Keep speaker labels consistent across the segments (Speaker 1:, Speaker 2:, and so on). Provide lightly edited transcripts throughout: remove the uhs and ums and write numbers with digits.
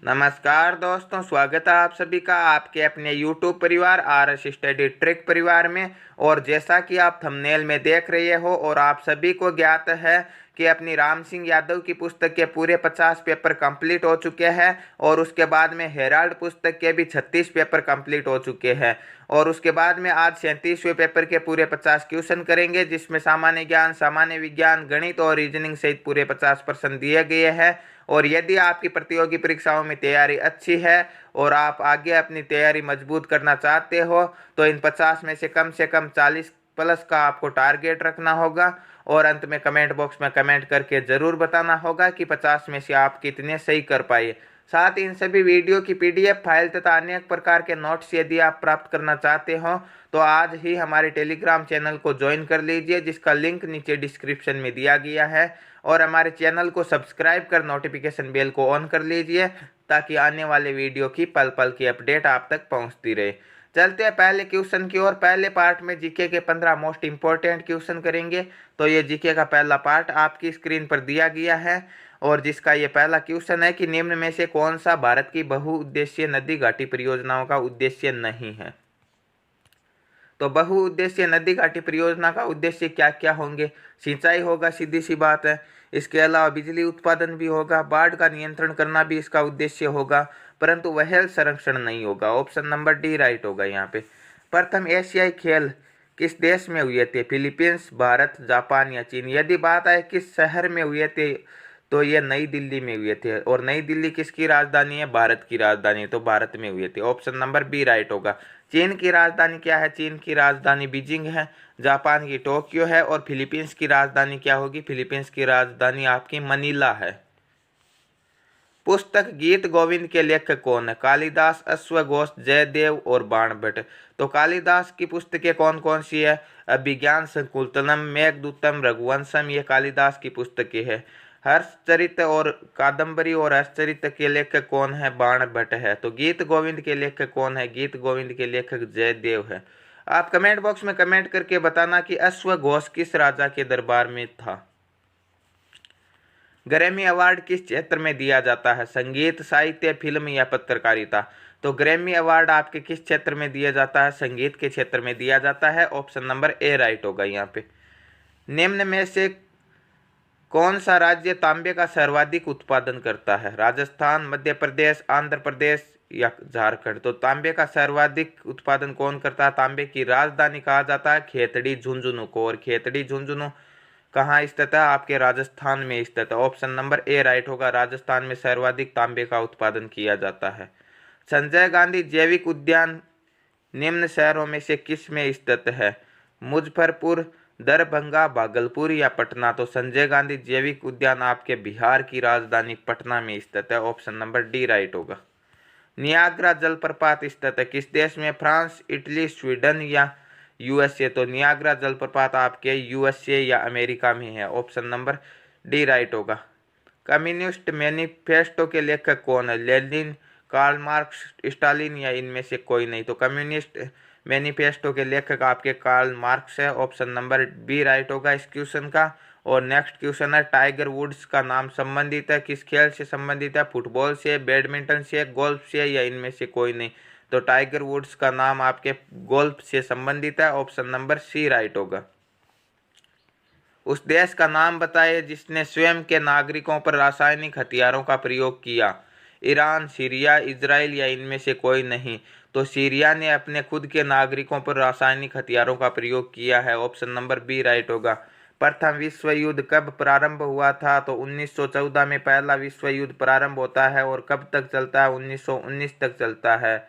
Speaker 1: नमस्कार दोस्तों, स्वागत है आप सभी का आपके अपने YouTube परिवार RS स्टडी ट्रिक परिवार में। और जैसा कि आप थंबनेल में देख रहे हो और आप सभी को ज्ञात है कि अपनी राम सिंह यादव की पुस्तक के पूरे 50 पेपर कंप्लीट हो चुके हैं और उसके बाद में हेराल्ड पुस्तक के भी 36 पेपर कंप्लीट हो चुके हैं। और उसके बाद में आज 37वें पेपर के पूरे 50 क्वेश्चन करेंगे, जिसमें सामान्य ज्ञान, सामान्य विज्ञान, गणित और रीजनिंग सहित पूरे 50% दिए गए हैं। और यदि आपकी प्रतियोगी परीक्षाओं में तैयारी अच्छी है और आप आगे अपनी तैयारी मजबूत करना चाहते हो तो इन 50 में से कम 40 प्लस का आपको टारगेट रखना होगा। और अंत में कमेंट बॉक्स में कमेंट करके ज़रूर बताना होगा कि 50 में से आप कितने सही कर पाए। साथ ही इन सभी वीडियो की PDF फाइल तथा अन्य प्रकार के नोट्स यदि आप प्राप्त करना चाहते हो तो आज ही हमारे टेलीग्राम चैनल को ज्वाइन कर लीजिए, जिसका लिंक नीचे डिस्क्रिप्शन में दिया गया है। और हमारे चैनल को सब्सक्राइब कर नोटिफिकेशन बेल को ऑन कर लीजिए ताकि आने वाले वीडियो की पल पल की अपडेट आप तक पहुंचती रहे। चलते हैं पहले क्वेश्चन की ओर। पहले पार्ट में जीके के 15 मोस्ट इंपॉर्टेंट क्वेश्चन करेंगे। तो ये जीके का पहला पार्ट आपकी स्क्रीन पर दिया गया है और जिसका ये पहला क्वेश्चन है कि निम्न में से कौन सा भारत की बहुउद्देशीय नदी घाटी परियोजनाओं का उद्देश्य नहीं है। तो बहुउद्देशीय नदी घाटी परियोजना का उद्देश्य क्या क्या होंगे? सिंचाई होगा, सीधी सी बात है। इसके अलावा बिजली उत्पादन भी होगा, बाढ़ का नियंत्रण करना भी इसका उद्देश्य होगा, परंतु वह संरक्षण नहीं होगा। ऑप्शन नंबर डी राइट होगा यहाँ पे। प्रथम एशियाई खेल किस देश में हुए थे? फिलीपींस, भारत, जापान या चीन? यदि बात आए किस शहर में हुए थे तो ये नई दिल्ली में हुए थे। और नई दिल्ली किसकी राजधानी है? भारत की राजधानी, तो भारत में हुए थे। ऑप्शन नंबर बी राइट होगा। चीन की राजधानी क्या है? चीन की राजधानी बीजिंग है। जापान की टोक्यो है। और फिलीपींस की राजधानी क्या होगी? फिलीपींस की राजधानी आपकी मनीला है। पुस्तक गीत गोविंद के लेखक कौन है? कालिदास, अश्वघोष, जयदेव और बाणभट्ट। तो कालिदास की पुस्तकें कौन कौन सी है? अभिज्ञान संकुलतलम, मेघदूतम, रघुवंशम, ये कालिदास की पुस्तकें है। हर्षचरित और कादम्बरी और हर्षचरित के लेखक कौन है? बाणभट्ट है। तो गीत गोविंद के लेखक कौन है? गीत गोविंद के लेखक जयदेव है। आप कमेंट बॉक्स में कमेंट करके बताना कि अश्वघोष किस राजा के दरबार में था। ग्रैमी अवार्ड किस क्षेत्र में दिया जाता है? संगीत, साहित्य, फिल्म या पत्रकारिता? तो ग्रैमी अवार्ड आपके किस क्षेत्र में दिया जाता है? संगीत के क्षेत्र में दिया जाता है। ऑप्शन नंबर ए राइट होगा यहाँ पे। निम्न में से कौन सा राज्य तांबे का सर्वाधिक उत्पादन करता है? राजस्थान, मध्य प्रदेश, आंध्र प्रदेश या झारखंड? तो तांबे का सर्वाधिक उत्पादन कौन करता है? तांबे की राजधानी कहा जाता है खेतड़ी झुंझुनू को। और खेतड़ी झुंझुनू कहाँ स्थित है? आपके राजस्थान में स्थित है। ऑप्शन नंबर ए राइट होगा। राजस्थान में सर्वाधिक तांबे का उत्पादन किया जाता है। संजय गांधी जैविक उद्यान निम्न शहरों में से किस में स्थित है? मुजफ्फरपुर, दरभंगा, भागलपुर या पटना? तो संजय गांधी जैविक उद्यान आपके बिहार की राजधानी पटना में स्थित है। ऑप्शन नंबर डी राइट होगा। नियाग्रा जलप्रपात स्थित है किस देश में? फ्रांस, इटली, स्वीडन या USA? तो नियाग्रा जलप्रपात आपके USA या अमेरिका में है। ऑप्शन नंबर डी राइट होगा। कम्युनिस्ट मैनिफेस्टो के लेखक कौन है? लेनिन, कार्ल मार्क्स, स्टालिन या इनमें से कोई नहीं? तो कम्युनिस्ट मैनिफेस्टो के लेखक आपके कार्ल मार्क्स है। ऑप्शन नंबर बी राइट होगा इस क्वेश्चन का। और नेक्स्ट क्वेश्चन है, टाइगर वुड्स का नाम संबंधित है किस खेल से संबंधित है? फुटबॉल से, बैडमिंटन से, गोल्फ से या इनमें से कोई नहीं? तो टाइगर वुड्स का नाम आपके गोल्फ से संबंधित है। ऑप्शन नंबर सी राइट होगा। उस देश का नाम बताइए जिसने स्वयं के नागरिकों पर रासायनिक हथियारों का प्रयोग किया। ईरान, सीरिया, इजराइल या इनमें से कोई नहीं? तो सीरिया ने अपने खुद के नागरिकों पर रासायनिक हथियारों का प्रयोग किया है। ऑप्शन नंबर बी राइट होगा। प्रथम विश्व युद्ध कब प्रारंभ हुआ था? तो 1914 में पहला विश्व युद्ध प्रारंभ होता है। और कब तक चलता है? 1919 तक चलता है।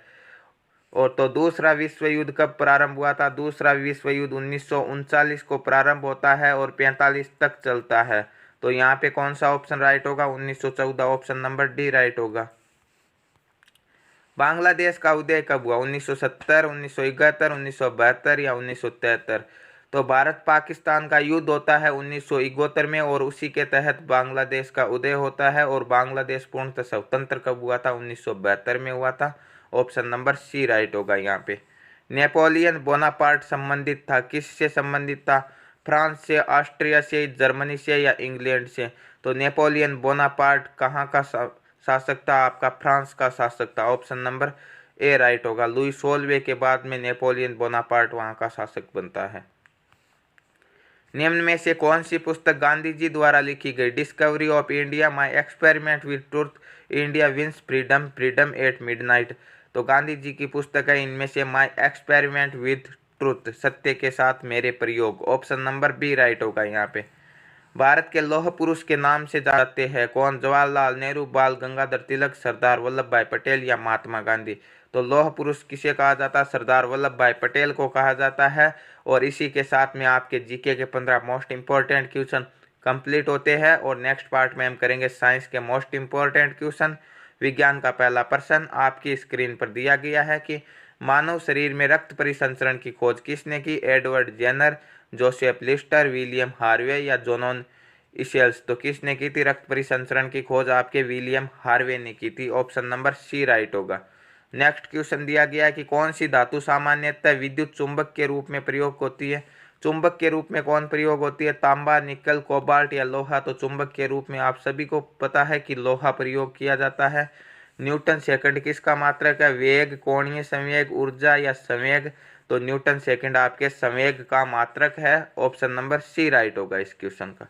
Speaker 1: और तो दूसरा विश्व युद्ध कब प्रारंभ हुआ था? दूसरा विश्व युद्ध 1939 को प्रारंभ होता है और 45 तक चलता है। तो यहाँ पे कौन सा ऑप्शन राइट होगा? 1914। ऑप्शन नंबर डी राइट होगा। बांग्लादेश का उदय कब हुआ? 1970, 1971, 1972 या 1973? तो भारत पाकिस्तान का युद्ध होता है 1971 में और उसी के तहत बांग्लादेश का उदय होता है। और बांग्लादेश पूर्णतः स्वतंत्र कब हुआ था? 1972 में हुआ था। ऑप्शन नंबर सी राइट होगा यहाँ पे। नेपोलियन बोनापार्ट संबंधित था किससे संबंधित था? फ्रांस से, ऑस्ट्रिया से, जर्मनी से या इंग्लैंड से? तो नेपोलियन बोनापार्ट कहाँ का शासक था आपका फ्रांस का शासक था। ऑप्शन नंबर ए राइट होगा। लुई 16वें के बाद में नेपोलियन बोनापार्ट वहाँ का शासक बनता है। निम्न में से कौन सी पुस्तक गांधी जी द्वारा लिखी गई? Discovery of India, my experiment with truth, India wins freedom, freedom at midnight. तो गांधी जी की पुस्तक है इनमें से माई एक्सपेरिमेंट विद ट्रूथ, सत्य के साथ मेरे प्रयोग। ऑप्शन नंबर बी राइट होगा यहाँ पे। भारत के लौह पुरुष के नाम से जाते हैं कौन? जवाहरलाल नेहरू, बाल गंगाधर तिलक, सरदार वल्लभ भाई पटेल या महात्मा गांधी। तो लौह पुरुष किसे कहा जाता है? सरदार वल्लभ भाई पटेल को कहा जाता है। और इसी के साथ में आपके जीके के 15 मोस्ट इंपॉर्टेंट क्वेश्चन कंप्लीट होते हैं। और नेक्स्ट पार्ट में हम करेंगे साइंस के मोस्ट इंपॉर्टेंट क्वेश्चन। विज्ञान का पहला प्रश्न आपकी स्क्रीन पर दिया गया है कि मानव शरीर में रक्त परिसंचरण की खोज किसने की? Edward Jenner, Joseph Lister, William Harvey या जोनोन इसेल्स। तो किसने की थी रक्त परिसंचरण की खोज? आपके विलियम हार्वे ने की थी। ऑप्शन नंबर सी राइट होगा। नेक्स्ट क्वेश्चन दिया गया है कि कौन सी धातु सामान्यतः विद्युत चुंबक के रूप में प्रयोग होती है? चुंबक के रूप में कौन प्रयोग होती है? तांबा, निकल, कोबाल्ट या लोहा। तो चुंबक के रूप में आप सभी को पता है कि लोहा प्रयोग किया जाता है। न्यूटन सेकंड किसका मात्रक है? वेग, कोणीय संवेग, ऊर्जा या संवेग। तो न्यूटन सेकंड आपके संवेग का मात्रक है। ऑप्शन नंबर सी राइट होगा इस क्वेश्चन का।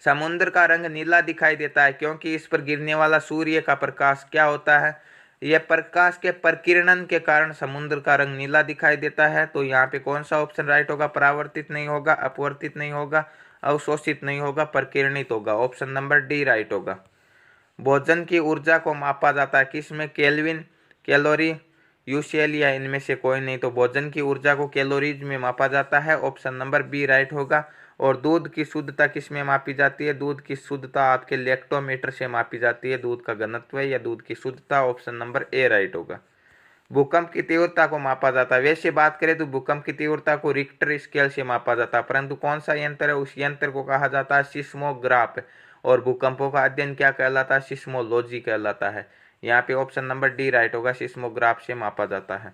Speaker 1: समुद्र का रंग नीला दिखाई देता है क्योंकि इस पर गिरने वाला सूर्य का प्रकाश क्या होता है? यह प्रकाश के प्रकीर्णन के कारण समुद्र का रंग नीला दिखाई देता है। तो यहाँ पे कौन सा ऑप्शन राइट होगा? परावर्तित नहीं होगा, अपवर्तित नहीं होगा, अवशोषित नहीं होगा, प्रकीर्णित होगा। ऑप्शन नंबर डी राइट होगा। भोजन की ऊर्जा को मापा जाता है किसमें? केल्विन, कैलोरी, यूसीएल या इनमें से कोई नहीं। तो भोजन की ऊर्जा को कैलोरीज में मापा जाता है। ऑप्शन नंबर बी राइट होगा। और दूध की शुद्धता किस में मापी जाती है? दूध की शुद्धता आपके लैक्टोमीटर से मापी जाती है। दूध का घनत्व या दूध की शुद्धता। ऑप्शन नंबर ए राइट होगा। भूकंप की तीव्रता को मापा जाता है। वैसे बात करें तो भूकंप की तीव्रता को रिक्टर स्केल से मापा जाता है, परंतु कौन सा यंत्र है? उस यंत्र को कहा जाता है सिस्मोग्राफ। और भूकंपों का अध्ययन क्या कहलाता है? सिस्मोलॉजी कहलाता है। यहाँ पे ऑप्शन नंबर डी राइट होगा। सिस्मोग्राफ से मापा जाता है।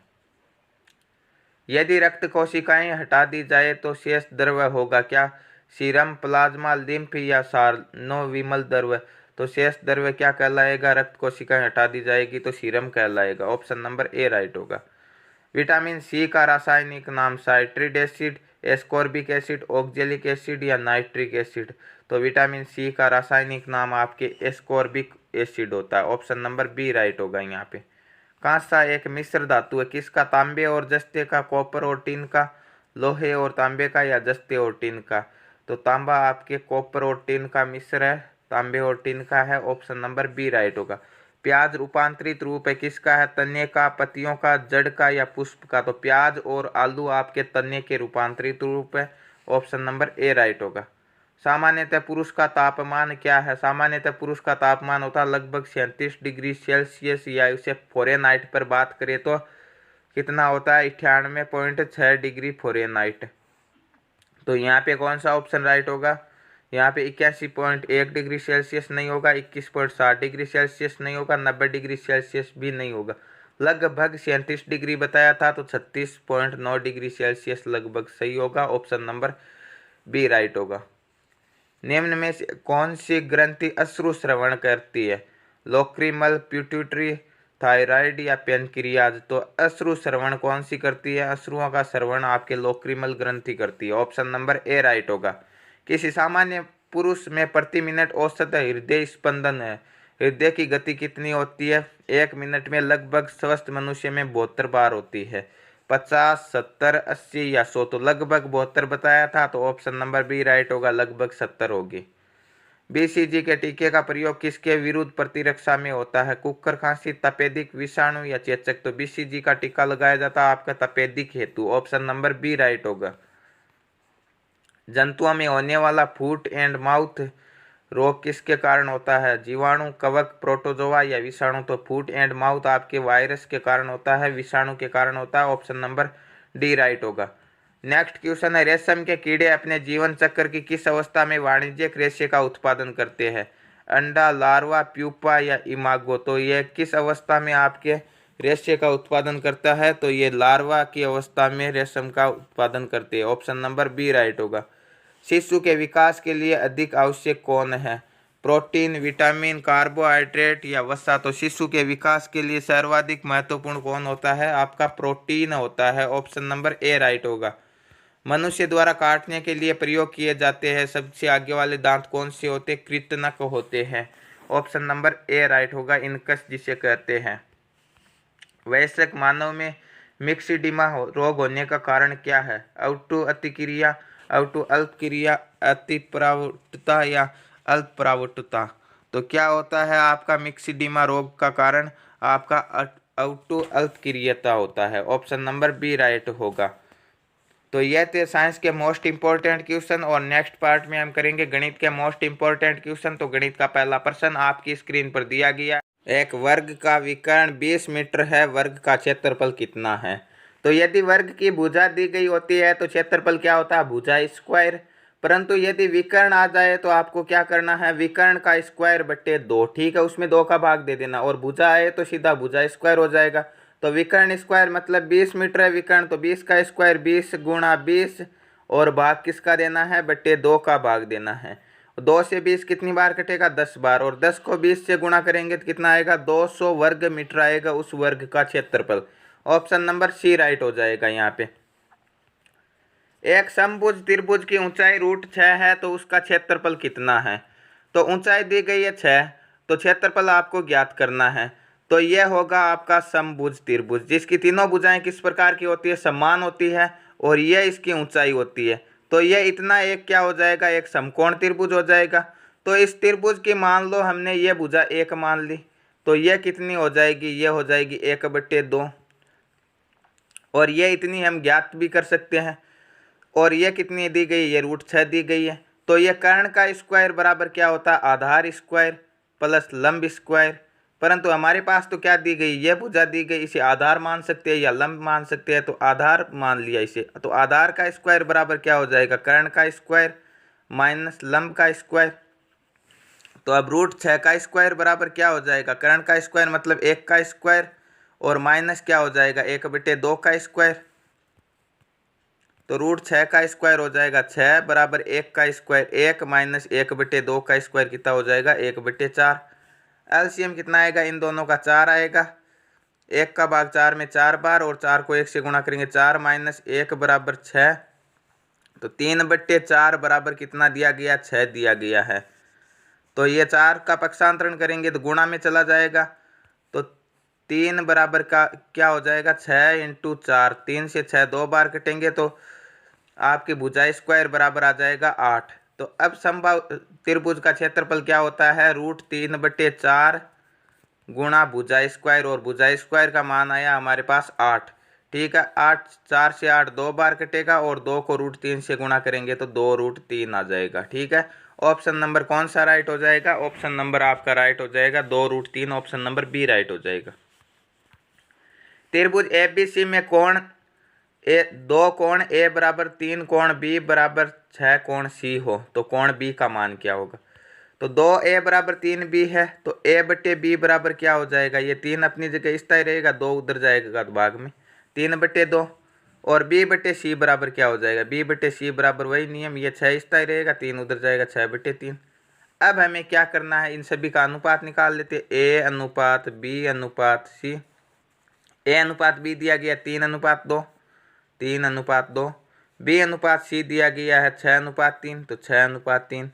Speaker 1: यदि रक्त कोशिकाएं हटा दी जाए तो शेष द्रव होगा क्या? सीरम, प्लाज्मा, लिम्फ या सार्नोविमल द्रव। तो शेष द्रव क्या कहलाएगा? रक्त कोशिकाएं हटा दी जाएगी तो सीरम कहलाएगा। ऑप्शन नंबर ए राइट होगा। विटामिन सी का रासायनिक नाम? Citric acid, ascorbic acid, oxalic acid या नाइट्रिक एसिड। तो विटामिन सी का रासायनिक नाम आपके एस्कॉर्बिक एसिड होता है। ऑप्शन नंबर बी राइट होगा यहाँ पे। कांसा एक मिश्र धातु है किसका? तांबे और जस्ते का, कॉपर और टिन का, लोहे और तांबे का या जस्ते और टिन का। तो तांबा आपके कॉपर और टिन का मिश्र है, तांबे और टिन का है। ऑप्शन नंबर बी राइट होगा। प्याज रूपांतरित रूप है किसका है? तने का, पत्तियों का, जड़ का या पुष्प का। तो प्याज और आलू आपके तने के रूपांतरित रूप है। ऑप्शन नंबर ए राइट होगा। सामान्यतः पुरुष का तापमान क्या है? सामान्यतः पुरुष का तापमान होता है लगभग 37 डिग्री सेल्सियस, या उसे फ़ारेनहाइट पर बात करें तो कितना होता है? 98.6 डिग्री फ़ारेनहाइट। तो यहाँ पे कौन सा ऑप्शन राइट होगा? यहाँ पे 81.1 डिग्री सेल्सियस नहीं होगा, 21.7 डिग्री सेल्सियस नहीं होगा, 90 डिग्री सेल्सियस भी नहीं होगा। लगभग 37 डिग्री बताया था तो 36.9 डिग्री सेल्सियस लगभग सही होगा। ऑप्शन नंबर बी राइट होगा। निम्न में से कौन सी ग्रंथि अश्रु श्रवण करती है? लोक्रिमल, प्यूटिट्री, थायराइड या पेनक्रियाज। तो अश्रु श्रवण कौन सी करती है? अश्रुओं का श्रवण आपके लोक्रिमल ग्रंथि करती है। ऑप्शन नंबर ए राइट होगा। किसी सामान्य पुरुष में प्रति मिनट औसत हृदय स्पंदन है? हृदय की गति कितनी होती है? 1 मिनट में लगभग स्वस्थ मनुष्य में 72 बार होती है। 50, 70, 80 या 100। तो लगभग 72 बताया था तो ऑप्शन नंबर बी राइट होगा, लगभग 70 होगी। बीसीजी के टीके का प्रयोग किसके विरुद्ध प्रतिरक्षा में होता है? कुकर खांसी, तपेदिक, विषाणु या चेचक। तो बीसीजी का टीका लगाया जाता है आपका तपेदिक हेतु। ऑप्शन नंबर बी राइट होगा। जंतुओं में होने वाला फुट एंड माउथ रोग किसके कारण होता है? जीवाणु, कवक, प्रोटोजोआ या विषाणु। तो फुट एंड माउथ आपके वायरस के कारण होता है, विषाणु के कारण होता है। ऑप्शन नंबर डी राइट होगा। नेक्स्ट क्वेश्चन है, रेशम के कीड़े अपने जीवन चक्र की किस अवस्था में वाणिज्यिक रेशे का उत्पादन करते हैं? अंडा, लार्वा, प्यूपा या इमागो। तो ये किस अवस्था में आपके रेशे का उत्पादन करता है? तो ये लार्वा की अवस्था में रेशम का उत्पादन करते हैं। ऑप्शन नंबर बी राइट होगा। शिशु के विकास के लिए अधिक आवश्यक कौन है? प्रोटीन, विटामिन, कार्बोहाइड्रेट या वसा। तो शिशु के विकास के लिए सर्वाधिक महत्वपूर्ण कौन होता है? आपका प्रोटीन होता है। ऑप्शन नंबर ए राइट होगा। मनुष्य द्वारा काटने के लिए प्रयोग किए जाते हैं सबसे आगे वाले दांत कौन से होते हैं? कृंतक होते हैं। ऑप्शन नंबर ए राइट होगा, इनकस जिसे कहते हैं। वयस्क मानव में मिक्सिडिमा रोग होने का कारण क्या है? अवटु अतिक्रिया, अवटु अल्पक्रिया, अतिप्रवृत्तता या अल्पप्रवृत्तता। तो क्या होता है आपका मिक्सिडिमा रोग का कारण? आपका अवटु अल्पक्रियता होता है। ऑप्शन नंबर बी राइट होगा। तो यह थे साइंस के मोस्ट इंपॉर्टेंट क्वेश्चन, और नेक्स्ट पार्ट में हम करेंगे गणित के मोस्ट इंपॉर्टेंट क्वेश्चन। तो गणित का पहला प्रश्न आपकी स्क्रीन पर दिया गया। एक वर्ग का विकर्ण 20 मीटर है, वर्ग का क्षेत्रफल कितना है? तो यदि वर्ग की भुजा दी गई होती है तो क्षेत्रफल क्या होता है? भुजा स्क्वायर। परंतु यदि विकर्ण आ जाए तो आपको क्या करना है? विकर्ण का स्क्वायर बट्टे 2। ठीक है, उसमें 2 का भाग दे देना, और भुजा आए तो सीधा भुजा स्क्वायर हो जाएगा। तो विकर्ण स्क्वायर मतलब 20 मीटर है विकर्ण, तो 20 का स्क्वायर 20 गुणा 20, और भाग किसका देना है? बट्टे 2 का भाग देना है। 2 से 20 कितनी बार कटेगा? 10 बार, और 10 को 20 से गुणा करेंगे तो कितना आएगा? 200 वर्ग मीटर आएगा उस वर्ग का क्षेत्रफल। ऑप्शन नंबर सी राइट हो जाएगा यहाँ पे। एक समभुज त्रिभुज की ऊंचाई √6 है, तो उसका क्षेत्रफल कितना है? तो ऊंचाई दी गई है 6, तो क्षेत्रफल आपको ज्ञात करना है। तो यह होगा आपका समभुज त्रिभुज, जिसकी तीनों भुजाएं किस प्रकार की होती है? समान होती है, और यह इसकी ऊंचाई होती है। तो यह इतना एक क्या हो जाएगा? एक समकोण त्रिभुज हो जाएगा। तो इस त्रिभुज की मान लो हमने ये भुजा 1 मान ली, तो यह कितनी हो जाएगी? यह हो जाएगी 1/2, और यह इतनी हम ज्ञात भी कर सकते हैं। और यह कितनी दी गई? ये √6 दी गई है। तो यह कर्ण का स्क्वायर बराबर क्या होता है? आधार स्क्वायर प्लस लंब स्क्वायर। परंतु हमारे पास तो क्या दी गई? यह भुजा दी गई, इसे आधार मान सकते हैं या लंब मान सकते हैं, तो आधार मान लिया इसे। तो आधार का स्क्वायर बराबर क्या हो जाएगा? कर्ण का स्क्वायर माइनस लंब का स्क्वायर। तो अब √6 का स्क्वायर बराबर क्या हो जाएगा? कर्ण का स्क्वायर मतलब 1 का स्क्वायर, और माइनस क्या हो जाएगा? 1/2 का स्क्वायर। तो √6 का स्क्वायर हो जाएगा 6 बराबर 1 का स्क्वायर 1 माइनस 1/2 का स्क्वायर कितना हो जाएगा? 1/4। एलसीएम कितना आएगा? इन दोनों का 4 आएगा। 1 का भाग 4 में 4 बार, और 4 को 1 से गुणा करेंगे 4 माइनस 1 बराबर 6। तो 3/4 बराबर कितना दिया गया? 6 दिया गया है। तो ये 4 का पक्षांतरण करेंगे तो गुणा में चला जाएगा। तो 3 बराबर का क्या हो जाएगा? 6 × 4, 3 से 6 2 बार कटेंगे, तो आपकी भुजा स्क्वायर बराबर आ जाएगा 8। तो अब समबाहु त्रिभुज का क्षेत्रफल क्या होता है? √3/4 गुणा भुजा स्क्वायर, और भुजा स्क्वायर का मान आया हमारे पास 8। ठीक है, 8 4 से 8 2 बार कटेगा, और 2 को √3 से गुणा करेंगे तो 2√3 आ जाएगा। ठीक है, ऑप्शन नंबर कौन सा राइट हो जाएगा? ऑप्शन नंबर आपका राइट हो जाएगा 2√3, ऑप्शन नंबर बी राइट हो जाएगा। त्रिभुज एबीसी में कोण दो कोण ए बराबर 3, कोण बी बराबर 6, कोण सी हो, तो कोण बी का मान क्या होगा? तो 2a बराबर 3b है, तो a/b बराबर क्या हो जाएगा? ये 3 अपनी जगह स्थायी रहेगा, 2 उधर जाएगा तो भाग में 3/2, और b/c बराबर क्या हो जाएगा? b/c बराबर वही नियम, ये 6 स्थायी रहेगा, 3 उधर जाएगा, 6/3। अब हमें क्या करना है? इन सभी का अनुपात निकाल लेते हैं। a/b/c। a/b दिया गया 3/2, 3/2। b/c दिया गया है 6/3, तो 6/3।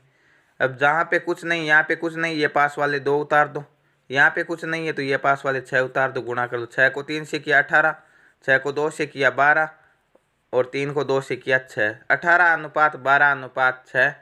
Speaker 1: अब जहाँ पे कुछ नहीं, यहाँ पे कुछ नहीं, ये पास वाले 2 उतार दो। यहाँ पे कुछ नहीं है तो ये पास वाले 6 उतार दो, गुणा कर लो। 6 को 3 से किया 18, 6 को 2 से किया 12, और 3 को 2 से किया 6। 18/12/6।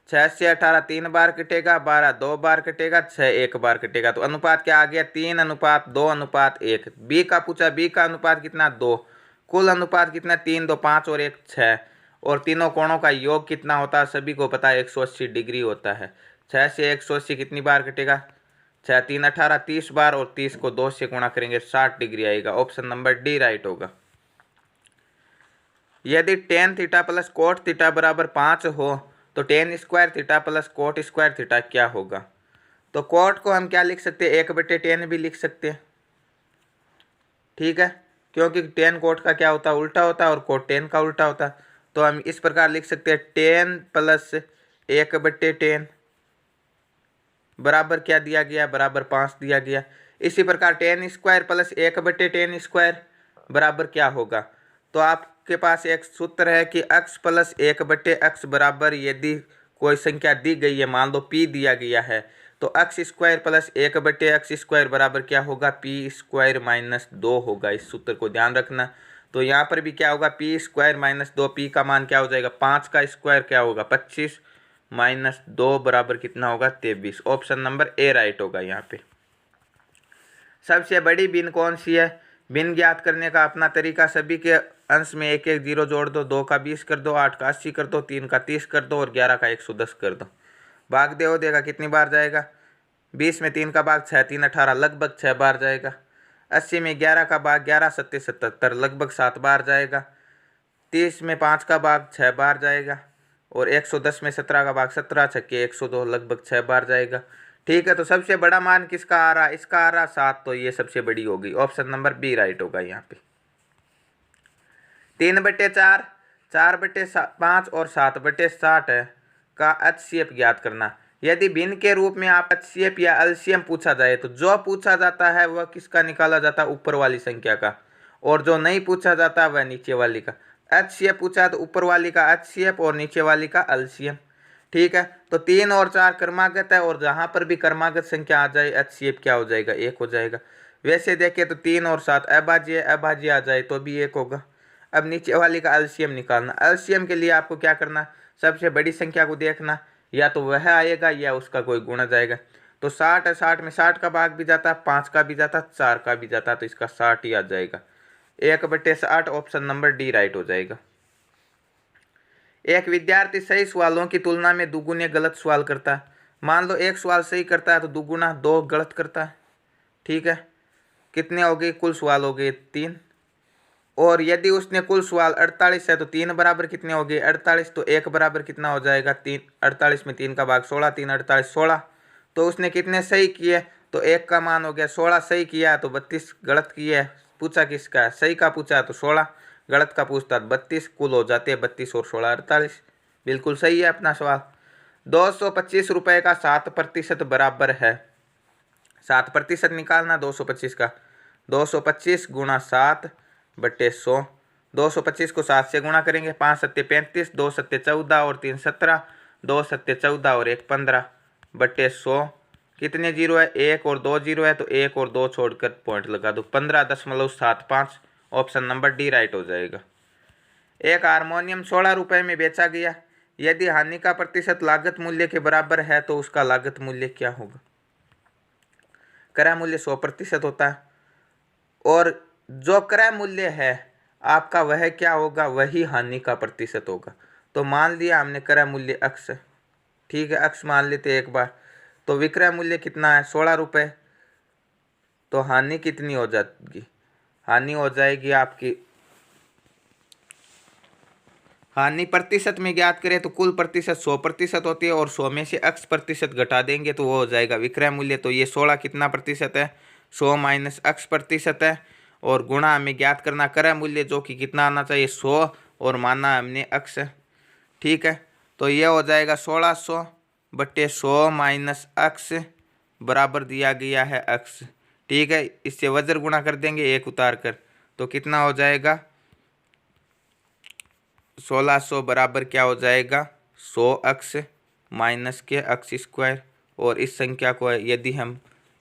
Speaker 1: 6 से 18 3 बार कटेगा, 12 2 बार कटेगा, 6 1 बार कटेगा। तो अनुपात क्या आ गया? 3:2:1। बी का पूछा, बी का अनुपात कितना? 2। कुल अनुपात कितना? 3 2 5 और 1 6। और तीनों कोणों का योग कितना होता है? सभी को पता है 180 डिग्री होता है। 6 से 180 कितनी बार कटेगा? 6 3 18 30 बार, और 30 को 2 से गुणा करेंगे 60 डिग्री आएगा। ऑप्शन नंबर डी राइट होगा। यदि tan theta plus cot theta बराबर 5 हो तो tan square theta plus coat square theta क्या होगा? तो कोट को हम क्या लिख सकते हैं? 1/tan भी लिख सकते हैं। ठीक है, क्योंकि tan कोट का क्या होता है? उल्टा होता है, और कोट tan का उल्टा होता है। तो हम इस प्रकार लिख सकते हैं tan प्लस 1/tan बराबर क्या दिया गया, बराबर 5 दिया गया। इसी प्रकार टेन स्क्वायर प्लस 1/10 बराबर क्या होगा। तो आपके पास एक सूत्र है कि x प्लस 1/x बराबर, यदि कोई संख्या दी गई है, मान लो p दिया गया है, तो x square plus 1/x square बराबर क्या होगा, p स्क्वायर माइनस 2 होगा। इस सूत्र को ध्यान रखना। तो यहाँ पर भी क्या होगा, p स्क्वायर माइनस 2, p का मान क्या हो जाएगा, 5 का स्क्वायर क्या होगा 25 माइनस 2 बराबर कितना होगा 23। ऑप्शन नंबर ए राइट होगा यहाँ पे। सबसे बड़ी भिन्न कौन सी है। भिन्न ज्ञात करने का अपना तरीका, सभी के अंश में एक एक जीरो जोड़ दो, 2 का 20 कर दो, 8 का 80 कर दो, 3 का 30 कर दो और 11 का 110 कर दो। भाग दे हो देगा कितनी बार जाएगा, 20 में 3 का भाग 6, 3 18 लगभग 6 बार जाएगा। 80 में 11 का भाग 11 7 77 लगभग 7 बार जाएगा। 30 में 5 का भाग 6 बार जाएगा और 110 में 17 का भाग 17 छक्के 102 लगभग 6 बार जाएगा। ठीक है, तो सबसे बड़ा मान किसका आ रहा, इसका आ रहा 7, तो ये सबसे बड़ी होगी। ऑप्शन नंबर बी राइट होगा यहाँ पे। 3/4, 4/5 और 7/60 है का HCF ज्ञात करना। यदि भिन्न के रूप में आप HCF या LCM पूछा जाए तो जो पूछा जाता है वह किसका निकाला जाता है, ऊपर वाली संख्या का, और जो नहीं पूछा जाता वह नीचे वाली का। HCF पूछा तो ऊपर वाली का HCF और नीचे वाली का LCM। ठीक है, तो 3 और 4 क्रमागत है और जहां पर भी क्रमागत संख्या आ जाए HCF क्या हो जाएगा, 1 हो जाएगा। वैसे देखें तो 3 और 7 अभाज्य अभाज्य आ जाए तो भी 1 होगा। अब नीचे वाली का LCM निकालना। LCM के लिए आपको क्या करना, सबसे बड़ी संख्या को देखना, या तो वह आएगा या उसका कोई गुणा जाएगा। तो 60 है, 60 में 60 का भाग भी जाता है, 5 का भी जाता है, 4 का भी जाता है, तो इसका 60 ही आ जाएगा। 1/60 ऑप्शन नंबर डी राइट हो जाएगा। एक विद्यार्थी सही सवालों की तुलना में दुगुने गलत सवाल करता है। मान लो एक सवाल सही करता है तो दुगुना 2 गलत करता है। ठीक है, कितने हो गए, कुल सवाल हो गए 3। और यदि उसने कुल सवाल 48 है तो 3 बराबर कितने हो गए 48, तो 1 बराबर कितना हो जाएगा 3। 48 में 3 का भाग 16, 3 48 16। तो उसने कितने सही किए, तो 1 का मान हो गया 16 सही किया तो 32 गलत किए। पूछा किसका है, सही का पूछा तो 16, गलत का पूछता 32, कुल हो जाते हैं 32 और 16 48। बिल्कुल सही है अपना सवाल। 225 रुपये का 7% बराबर है, 7% निकालना 225 का। 225 गुणा 7/100, 225 को 7 से गुणा करेंगे, 5 सत्ते 35, 2 सत्ते 14 और 3 17, 2 सत्ते 14 और 1 15/100। कितने जीरो है, 1 और 2 जीरो है, तो 1 और 2 छोड़कर पॉइंट लगा दो, 15.75। ऑप्शन नंबर डी राइट हो जाएगा। एक हारमोनियम 16 रुपये में बेचा गया। यदि हानि का प्रतिशत लागत मूल्य के बराबर है तो उसका लागत मूल्य क्या होगा। क्रय मूल्य 100% होता है और जो क्रय मूल्य है आपका वह क्या होगा, वही हानि का प्रतिशत होगा। तो मान लिया हमने क्रय मूल्य x है, ठीक है, x मान लेते एक बार। तो विक्रय मूल्य कितना है 16 रुपये, तो हानि कितनी हो जाएगी, हानि हो जाएगी आपकी, हानि प्रतिशत में ज्ञात करें तो कुल प्रतिशत 100% होती है और 100 में से x% घटा देंगे तो वो हो जाएगा विक्रय मूल्य। तो ये 16 कितना प्रतिशत है, 100 माइनस x% है, और गुणा हमें ज्ञात करना क्रय मूल्य जो कि कितना आना चाहिए 100 और माना हमने x है। ठीक है, तो ये हो जाएगा 1600/100 माइनस x बराबर दिया गया है x। ठीक है, इससे वज्र गुणा कर देंगे 1 उतार कर, तो कितना हो जाएगा 1600 बराबर क्या हो जाएगा 100x माइनस के x²। और इस संख्या को यदि हम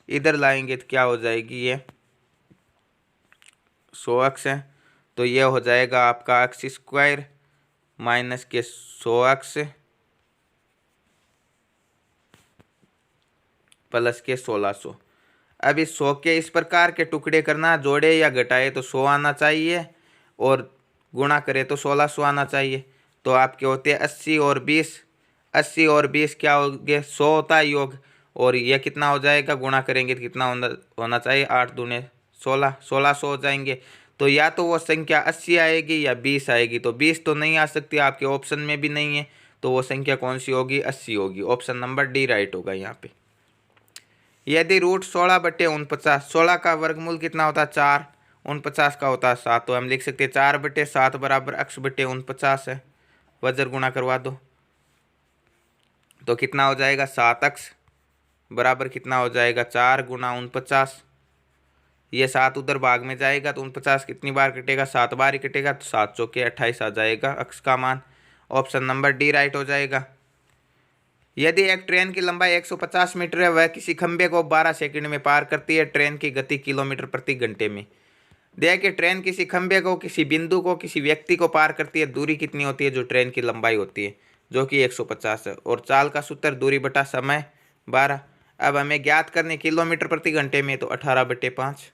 Speaker 1: इधर लाएंगे तो क्या हो जाएगी, ये 100x है, तो ये हो जाएगा आपका x² माइनस के 100x प्लस के 1600। अब इस 100 के इस प्रकार के टुकड़े करना, जोड़े या घटाए तो 100 आना चाहिए और गुणा करें तो 1600 आना चाहिए। तो आपके होते हैं 80 और 20, 80 और 20 क्या हो गए 100 होता है योग, और यह कितना हो जाएगा गुणा करेंगे तो कितना होना चाहिए 8 दूने 16, 1600 हो जाएंगे। तो या तो वो संख्या 80 आएगी या 20 आएगी, तो 20 तो नहीं आ सकती, आपके ऑप्शन में भी नहीं है, तो वो संख्या कौन सी होगी 80 होगी। ऑप्शन नंबर डी राइट होगा यहाँ पे। यदि √16/49, 16 का वर्गमूल कितना होता है 4, 49 का होता है 7, तो हम लिख सकते हैं 4/7 बराबर x/49 है। वज्र गुणा करवा दो तो कितना हो जाएगा 7x बराबर कितना हो जाएगा 4 गुना 49। ये 7 उधर भाग में जाएगा तो 49 कितनी बार कटेगा, 7 बार ही कटेगा, तो 7 चौके 28 आ जाएगा अक्स का मान। ऑप्शन नंबर डी राइट हो जाएगा। यदि एक ट्रेन की लंबाई 150 मीटर है, वह किसी खंभे को 12 सेकंड में पार करती है, ट्रेन की गति किलोमीटर प्रति घंटे में। देखिए ट्रेन किसी खंभे को, किसी बिंदु को, किसी व्यक्ति को पार करती है, दूरी कितनी होती है, जो ट्रेन की लंबाई होती है, जो कि 150 है, और चाल का सूत्र दूरी बटा समय 12। अब हमें ज्ञात करने किलोमीटर प्रति घंटे में, तो 18/5।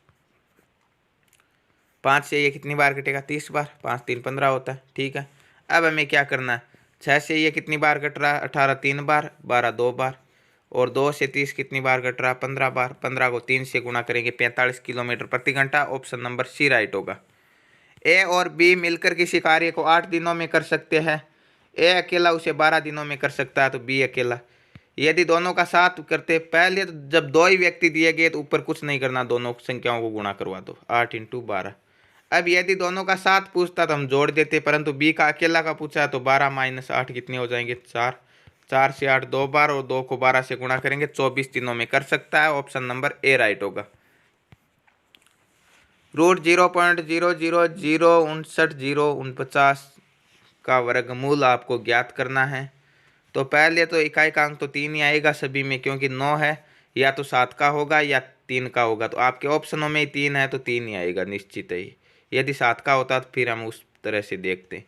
Speaker 1: 5 से ये कितनी बार कटेगा, 30 बार, 5 3 15 होता है, ठीक है। अब हमें क्या करना है, 6 से ये कितनी बार कट रहा है, 18 3 बार, 12 2 बार, और 2 से 30 कितनी बार कट रहा है, 15 बार। 15 को 3 से गुणा करेंगे, 45 किलोमीटर प्रति घंटा। ऑप्शन नंबर सी राइट होगा। ए और बी मिलकर किसी कार्य को 8 दिनों में कर सकते हैं। ए अकेला उसे 12 दिनों में कर सकता है, तो बी अकेला। यदि दोनों का साथ करते, पहले तो जब 2 ही व्यक्ति दिए गए तो ऊपर कुछ नहीं करना, दोनों संख्याओं को गुणा करवा दो, 8 × 12। अब यदि दोनों का साथ पूछता तो हम जोड़ देते, परंतु बी का अकेला का पूछा तो 12 - 8 कितने हो जाएंगे, 4। 4 से 8 2 बार, और 2 को 12 से गुणा करेंगे, 24 दिनों में कर सकता है। ऑप्शन नंबर ए राइट होगा। √0.00059 का वर्गमूल आपको ज्ञात करना है। तो पहले तो इकाई का अंक तो 3 ही आएगा सभी में, क्योंकि 9 है, या तो 7 का होगा या 3 का होगा। तो आपके ऑप्शनों में 3 है तो 3 ही आएगा निश्चित ही। यदि 7 का होता तो फिर हम उस तरह से देखते।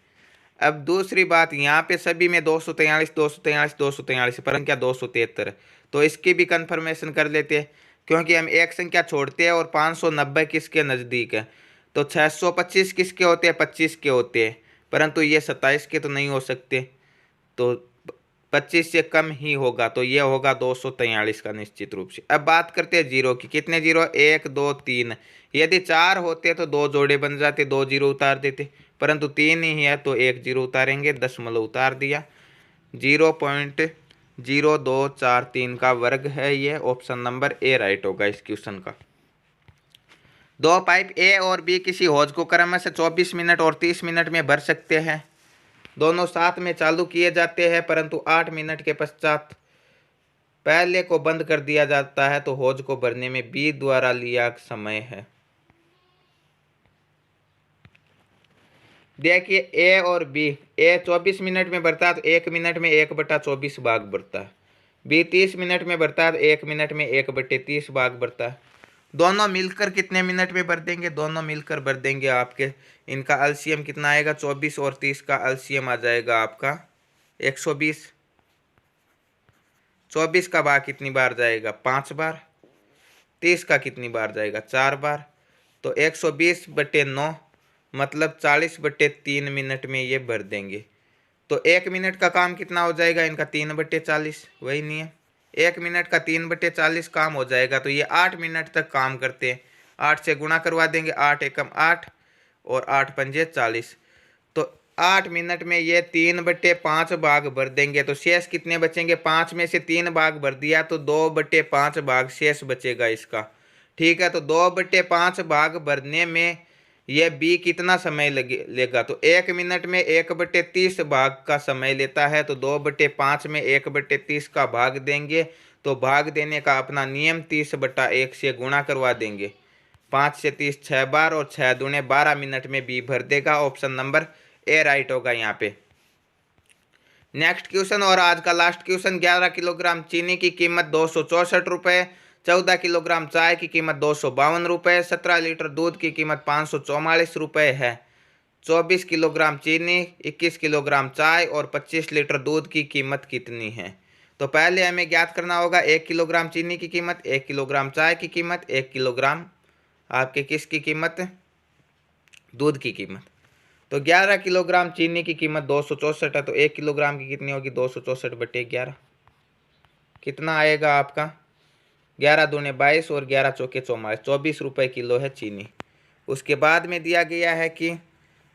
Speaker 1: अब दूसरी बात, यहाँ पे सभी में 243 243 243, पर क्या 273, तो इसकी भी कन्फर्मेशन कर लेते हैं, क्योंकि हम एक संख्या छोड़ते हैं और 590 किसके नज़दीक है। तो 625 किसके होते हैं, 25 के होते हैं, परंतु ये 27 के तो नहीं हो सकते, तो 25 से कम ही होगा, तो ये होगा 243 का निश्चित रूप से। अब बात करते हैं जीरो की, कितने जीरो, 1 2 3। यदि 4 होते तो 2 जोड़े बन जाते, 2 जीरो उतार देते, परंतु 3 ही है तो 1 जीरो उतारेंगे, दशमलव उतार दिया। 0.0243 का वर्ग है ये। ऑप्शन नंबर ए राइट होगा इस क्वेश्चन का। 2 पाइप ए और बी किसी हौज को क्रम से 24 मिनट और 30 मिनट में भर सकते हैं। दोनों साथ में चालू किए जाते हैं, परंतु 8 मिनट के पश्चात पहले को बंद कर दिया जाता है, तो हौज को भरने में बी द्वारा लिया समय है। देखिए ए और बी, ए 24 मिनट में भरता है तो 1 मिनट में 1/24 भाग भरता है। बी 30 मिनट में भरता है तो 1 मिनट में 1/30 भाग भरता है। दोनों मिलकर कितने मिनट में भर देंगे, दोनों मिलकर भर देंगे आपके, इनका एलसीएम कितना आएगा, 24 और 30 का एलसीएम आ जाएगा आपका 120। 24 का भाग कितनी बार जाएगा, 5 बार। 30 का कितनी बार जाएगा, 4 बार। तो 120/9 मतलब 40/3 मिनट में ये भर देंगे। तो 1 मिनट का काम कितना हो जाएगा इनका, 3/40, वही नहीं है। 1 मिनट का 3/40 काम हो जाएगा, तो ये 8 मिनट तक काम करते हैं। 8 से गुणा करवा देंगे, 8 एकम 8 और 8 पंजे 40। तो 8 मिनट में ये 3/5 भाग भर देंगे, तो शेष कितने बचेंगे, 5 में से 3 भाग भर दिया तो 2/5 भाग शेष बचेगा इसका, ठीक है। तो 2/5 भाग भरने में यह बी कितना समय लेगा, तो 1 मिनट में 1/30 भाग का समय लेता है, तो 2/5 में 1/30 का भाग देंगे, तो भाग देने का अपना नियम 30/1 से गुणा करवा देंगे। 5 से 30 6 बार, और 6 दूने 12 मिनट में बी भर देगा। ऑप्शन नंबर ए राइट होगा यहाँ पे। नेक्स्ट क्वेश्चन और आज का लास्ट क्वेश्चन, 11 किलोग्राम चीनी की कीमत 264 रुपये, 14 किलोग्राम चाय की कीमत 252 रुपये, 17 लीटर दूध की कीमत 544 रुपये है। 24 किलोग्राम चीनी, 21 किलोग्राम चाय और 25 लीटर दूध की कीमत कितनी है। तो पहले हमें ज्ञात करना होगा 1 किलोग्राम चीनी की कीमत, 1 किलोग्राम चाय की कीमत, 1 किलोग्राम आपके किसकी कीमत, दूध की कीमत। तो 11 किलोग्राम चीनी की कीमत 264 है, तो 1 किलोग्राम की कितनी होगी, 264/11 कितना आएगा आपका, 11 दूने 22 और 11 चौके 44, 24 रुपये किलो है चीनी। उसके बाद में दिया गया है कि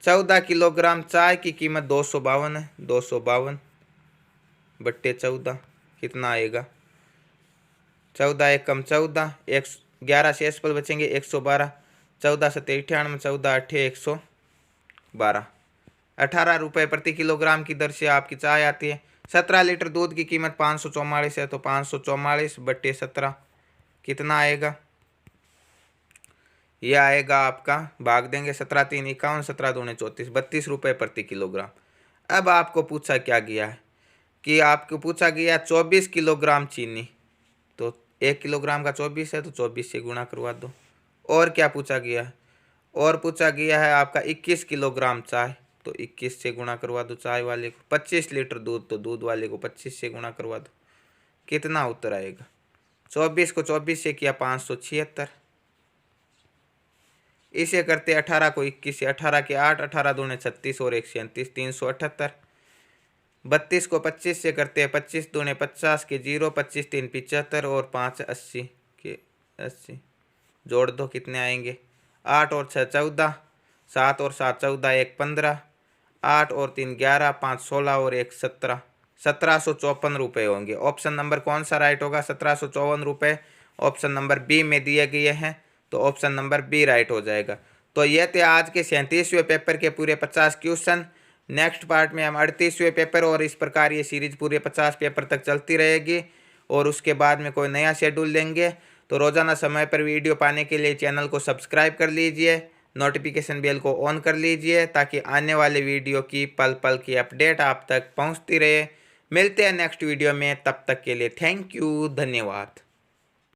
Speaker 1: 14 किलोग्राम चाय की कीमत 252 है, 252/14 कितना आएगा, 14 एकम 14, 11 शेष पर बचेंगे 112, 14 7 98, 14 8 112, 18 रुपये प्रति किलोग्राम की दर से आपकी चाय आती है। 17 लीटर दूध की कीमत 544 है, तो 544/17 कितना आएगा? ये आएगा आपका, भाग देंगे 17 3 51, 17 दूने 34, 32 रुपये प्रति किलोग्राम। अब आपको पूछा क्या गया है कि आपको पूछा गया 24 किलोग्राम चीनी, तो 1 किलोग्राम का 24 है, तो 24 से गुणा करवा दो। और क्या पूछा गया है? और पूछा गया है आपका 21 किलोग्राम चाय, तो 21 से गुणा करवा दो चाय वाले को। 25 लीटर दूध, तो दूध वाले को 25 से गुणा करवा दो। कितना उत्तर आएगा? 24 को 24 से किया 576। इसे करते 18 को 21 से, 18 के 8, 18 दूने 36 और 1 से 39, 378। 32 को 25 से करते हैं, 25 दूने 50 के 0, 25 3 75 और 5 80 के 80। जोड़ दो, कितने आएंगे? 8 और 6 14, 7 और 7 14, 1 15, 8 और 3 11, 5 16 और 1 17, 1754 रुपये होंगे। ऑप्शन नंबर कौन सा राइट होगा? 1754 रुपये ऑप्शन नंबर बी में दिए गए हैं, तो ऑप्शन नंबर बी राइट हो जाएगा। तो ये थे आज के 37वें पेपर के पूरे 50 क्वेश्चन। नेक्स्ट पार्ट में हम 38वें पेपर, और इस प्रकार ये सीरीज पूरे 50 पेपर तक चलती रहेगी, और उसके बाद में कोई नया शेड्यूल लेंगे। तो रोज़ाना समय पर वीडियो पाने के लिए चैनल को सब्सक्राइब कर लीजिए, नोटिफिकेशन बेल को ऑन कर लीजिए, ताकि आने वाले वीडियो की पल पल की अपडेट आप तक पहुंचती रहे। मिलते हैं नेक्स्ट वीडियो में, तब तक के लिए थैंक यू, धन्यवाद।